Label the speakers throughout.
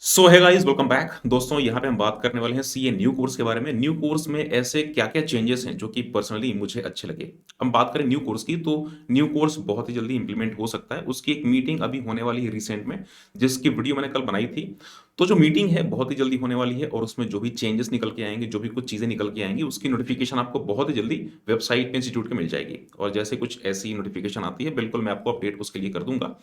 Speaker 1: सो है guys, welcome back. दोस्तों, यहाँ पे हम बात करने वाले हैं सीए न्यू कोर्स के बारे में। न्यू कोर्स में ऐसे क्या-क्या चेंजेस हैं जो कि पर्सनली मुझे अच्छे लगे। हम बात करें न्यू कोर्स की, तो न्यू कोर्स बहुत ही जल्दी इंप्लीमेंट हो सकता है। उसकी एक मीटिंग अभी होने वाली है रिसेंट में, जिसकी वीडियो मैंने कल बनाई थी। तो जो मीटिंग है बहुत ही जल्दी होने वाली है और उसमें जो भी चेंजेस निकल के आएँगे, जो भी कुछ चीज़ें निकल के आएँगी, उसकी नोटिफ़िकेशन आपको बहुत ही जल्दी वेबसाइट पे इंस्टीट्यूट के मिल जाएगी। और जैसे कुछ ऐसी नोटिफ़िकेशन आती है, बिल्कुल मैं आपको अपडेट उसके लिए कर दूँगा।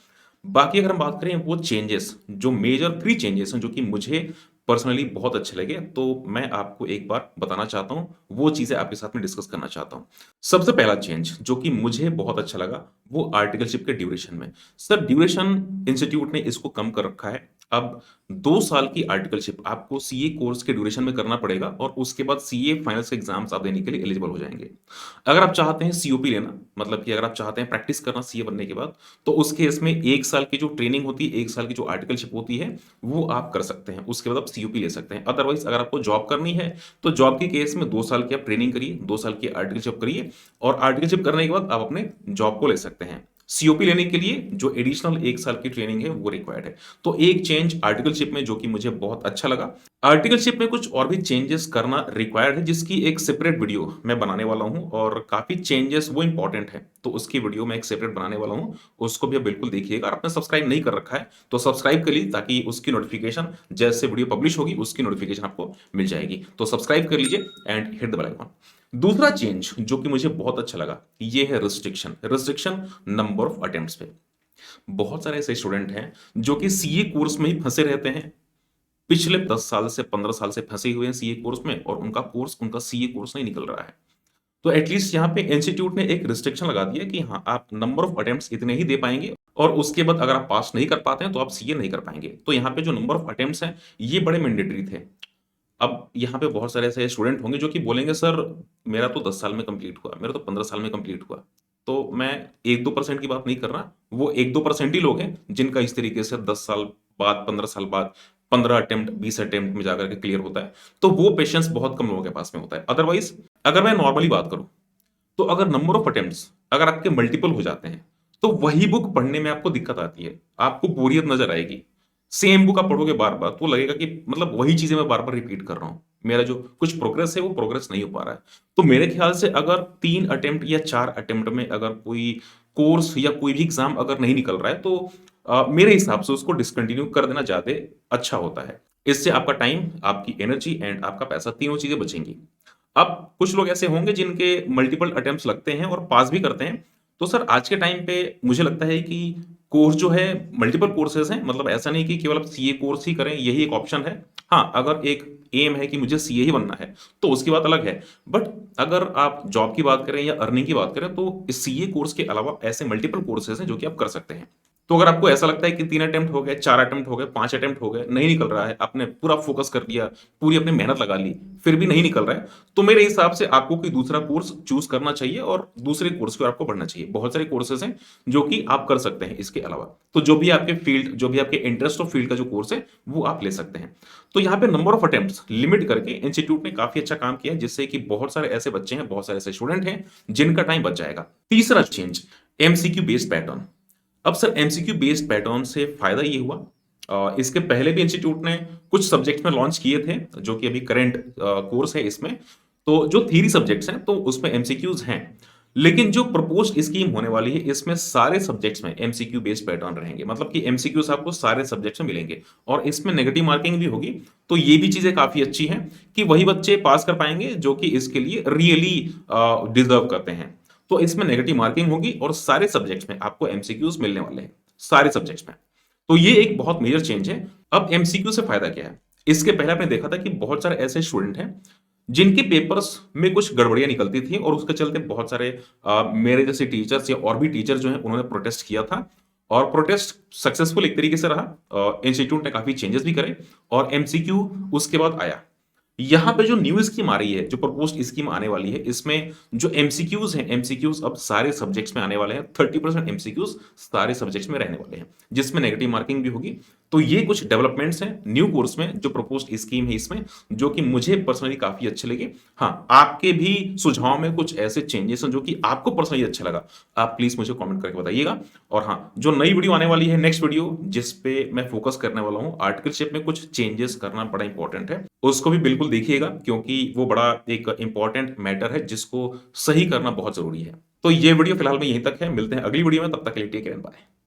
Speaker 1: बाकी अगर हम बात करें वो चेंजेस, जो मेजर 3 चेंजेस हैं जो कि मुझे पर्सनली बहुत अच्छे लगे, तो मैं आपको एक बार बताना चाहता हूँ, वो चीज़ें आपके साथ में डिस्कस करना चाहता हूँ। सबसे पहला चेंज जो कि मुझे बहुत अच्छा लगा, वो आर्टिकलशिप के ड्यूरेशन में। सर, ड्यूरेशन इंस्टीट्यूट ने इसको कम कर रखा है। अब 2 साल की आर्टिकलशिप आपको सीए कोर्स के ड्यूरेशन में करना पड़ेगा और उसके बाद सीए फाइनल्स के एग्ज़ाम्स आप देने के लिए एलिजिबल हो जाएँगे। अगर आप चाहते हैं सीओपी लेना, मतलब कि अगर आप चाहते हैं प्रैक्टिस करना सीए बनने के बाद, तो उस केस में 1 साल की जो ट्रेनिंग होती है, 1 साल की जो आर्टिकलशिप होती है, वो आप कर सकते हैं। उसके बाद आप सीओपी ले सकते हैं। अदरवाइज़ अगर आपको जॉब करनी है, तो जॉब के केस में 2 साल की आप ट्रेनिंग करिए, 2 साल की आर्टिकलशिप करिए और आर्टिकलशिप करने के बाद आप अपने जॉब को ले सकते हैं। सीओपी लेने के लिए जो एडिशनल 1 साल की ट्रेनिंग है, वो रिक्वायर्ड है। तो एक चेंज आर्टिकलशिप में जो कि मुझे बहुत अच्छा लगा। आर्टिकलशिप में कुछ और भी चेंजेस करना रिक्वायर्ड है, जिसकी एक सेपरेट वीडियो मैं बनाने वाला हूँ और काफ़ी चेंजेस वो इम्पोर्टेंट है, तो उसकी वीडियो मैं एक सेपरेट बनाने वाला हूँ। उसको भी आप बिल्कुल देखिएगा। और आपने सब्सक्राइब नहीं कर रखा है, तो सब्सक्राइब कर लीजिए ताकि उसकी नोटिफ़िकेशन जैसे वीडियो पब्लिश होगी, उसकी नोटिफ़िकेशन आपको मिल जाएगी। तो सब्सक्राइब कर लीजिए and hit the bell icon. दूसरा चेंज जो कि मुझे बहुत अच्छा लगा, ये है restriction. Restriction number of attempts पे। बहुत सारे ऐसे स्टूडेंट हैं जो कि सीए कोर्स में ही फँसे रहते हैं। पिछले 10 साल से 15 साल से फँसे हुए हैं सीए कोर्स में और उनका सीए कोर्स नहीं निकल रहा है। तो एटलीस्ट यहाँ पे इंस्टीट्यूट ने एक रिस्ट्रिक्शन लगा दिया कि हाँ, आप नंबर ऑफ अटेम्प्ट्स इतने ही दे पाएँगे और उसके बाद अगर आप पास नहीं कर पाते हैं, तो आप सीए नहीं कर पाएँगे। तो यहाँ पे जो नंबर ऑफ अटेम्प्ट्स हैं, ये बड़े मैंडेटरी थे। अब यहाँ पे बहुत सारे ऐसे स्टूडेंट होंगे जो कि बोलेंगे, सर मेरा तो 10 साल में कंप्लीट हुआ, मेरा तो 15 साल में कंप्लीट हुआ। तो मैं 1-2% की बात नहीं कर रहा, वो 1-2% ही लोग हैं जिनका इस तरीके से 10 साल बाद, 15 साल बाद 15 अटेम्प्ट, 20 अटेम्प्ट में जाकर के क्लियर होता है। तो वो पेशेंस बहुत कम लोगों के पास में होता है। अदरवाइज़ अगर मैं नॉर्मली बात करूँ, तो अगर नंबर ऑफ अटेम्प्ट्स अगर आपके मल्टीपल हो जाते हैं, तो वही बुक पढ़ने में आपको दिक्कत आती है। आपको बोरियत नज़र आएगी। सेम बुक आप पढ़ोगे बार-बार, तो लगेगा कि मतलब वही चीज़ें मैं बार-बार रिपीट कर रहा हूँ। मेरा जो कुछ प्रोग्रेस है, वो प्रोग्रेस नहीं हो पा रहा है। तो मेरे ख्याल से अगर 3 अटेम्प्ट या 4 अटेम्प्ट में अगर कोई कोर्स या कोई भी एग्ज़ाम अगर नहीं निकल रहा है, तो मेरे हिसाब से उसको डिसकंटिन्यू कर देना ज़्यादा अच्छा होता है। इससे आपका टाइम, आपकी एनर्जी एंड आपका पैसा, तीनों चीज़ें बचेंगी। अब कुछ लोग ऐसे होंगे जिनके मल्टीपल अटेम्प्ट्स लगते हैं और पास भी करते हैं। तो सर, आज के टाइम पे मुझे लगता है कि कोर्स जो है, मल्टीपल कोर्सेज़ हैं। मतलब ऐसा नहीं कि केवल आप सीए कोर्स ही करें, यही एक ऑप्शन है। हाँ, अगर एक एम है कि मुझे सीए ही बनना है, तो उसकी बात अलग है। बट अगर आप जॉब की बात करें या अर्निंग की बात करें, तो इस सीए कोर्स के अलावा ऐसे मल्टीपल कोर्सेज़ हैं जो कि आप कर सकते हैं। तो अगर आपको ऐसा लगता है कि 3 अटेम्प्ट हो गए, 4 अटेम्प्ट हो गए, 5 अटेम्प्ट हो गए, नहीं निकल रहा है, आपने पूरा फ़ोकस कर दिया, पूरी अपनी मेहनत लगा ली, फिर भी नहीं निकल रहा है, तो मेरे हिसाब से आपको कोई दूसरा कोर्स चूज़ करना चाहिए और दूसरे कोर्स की ओर आपको बढ़ना चाहिए। बहुत सारे कोर्सेज़ हैं जो कि आप कर सकते हैं इसके अलावा। तो जो भी आपके फ़ील्ड, जो भी आपके इंटरेस्ट ऑफ फ़ील्ड का जो कोर्स है, वो आप ले सकते हैं। तो यहाँ पे नंबर ऑफ अटेम्प्ट्स लिमिट करके इंस्टीट्यूट ने काफ़ी अच्छा काम किया है, जिससे कि बहुत सारे ऐसे बच्चे हैं, बहुत सारे ऐसे स्टूडेंट हैं, जिनका टाइम बच जाएगा। तीसरा चेंज, एमसीक्यू बेस्ड पैटर्न। अब सर, एमसीक्यू बेस्ड पैटर्न से फ़ायदा ये हुआ, इसके पहले भी इंस्टीट्यूट ने कुछ सब्जेक्ट्स में लॉन्च किए थे, जो कि अभी करंट कोर्स है इसमें। तो जो थ्योरी सब्जेक्ट्स हैं, तो उसमें एमसीक्यूज़ हैं। लेकिन जो प्रपोज़्ड स्कीम होने वाली है, इसमें सारे सब्जेक्ट्स में एमसीक्यू बेस्ड पैटर्न रहेंगे। मतलब कि एमसीक्यूज़ आपको सारे सब्जेक्ट्स में मिलेंगे और इसमें नेगेटिव मार्किंग भी होगी। तो ये भी चीज़ें काफ़ी अच्छी हैं कि वही बच्चे पास कर पाएँगे जो कि इसके लिए रियली डिज़र्व करते हैं। तो इसमें नेगेटिव मार्किंग होगी और सारे सब्जेक्ट्स में आपको एमसीक्यूज़ मिलने वाले हैं, सारे सब्जेक्ट्स में। तो ये एक बहुत मेजर चेंज है। अब एमसीक्यू से फ़ायदा क्या है? इसके पहले आपने देखा था कि बहुत सारे ऐसे स्टूडेंट हैं, जिनके पेपर्स में कुछ गड़बड़ियाँ निकलती थी और उसके चलते बहुत सारे मेरे जैसे टीचर्स या और भी टीचर जो हैं, उन्होंने प्रोटेस्ट किया था और प्रोटेस्ट सक्सेसफुल एक तरीके से रहा। इंस्टीट्यूट ने काफ़ी चेंजेस भी करे और एमसीक्यू उसके बाद आया। यहाँ पे जो न्यू स्कीम आ रही है, जो प्रपोज़्ड स्कीम आने वाली है, इसमें जो एमसीक्यूज़ हैं, एमसीक्यूज़ अब सारे सब्जेक्ट्स में आने वाले हैं। 30% एमसीक्यूज़ सारे सब्जेक्ट्स में रहने वाले हैं, जिसमें नेगेटिव मार्किंग भी होगी। तो ये कुछ डेवलपमेंट्स हैं न्यू कोर्स में जो प्रपोज्ड स्कीम है इसमें, जो कि मुझे पर्सनली काफ़ी अच्छे लगे। हाँ, आपके भी सुझाव में कुछ ऐसे चेंजेस हैं जो कि आपको पर्सनली अच्छा लगा, आप प्लीज़ मुझे कमेंट करके बताइएगा। और हाँ, जो नई वीडियो आने वाली है नेक्स्ट वीडियो जिस पे मैं फ़ोकस करने वाला हूँ, आर्टिकलशिप में कुछ चेंजेस करना बड़ा इंपॉर्टेंट है, उसको भी बिल्कुल देखिएगा क्योंकि वो बड़ा एक इम्पोर्टेंट मैटर है जिसको सही करना बहुत ज़रूरी है। तो ये वीडियो फिलहाल में यहीं तक है, मिलते हैं अगली वीडियो में, तब तक के लिए टेक केयर एंड बाय।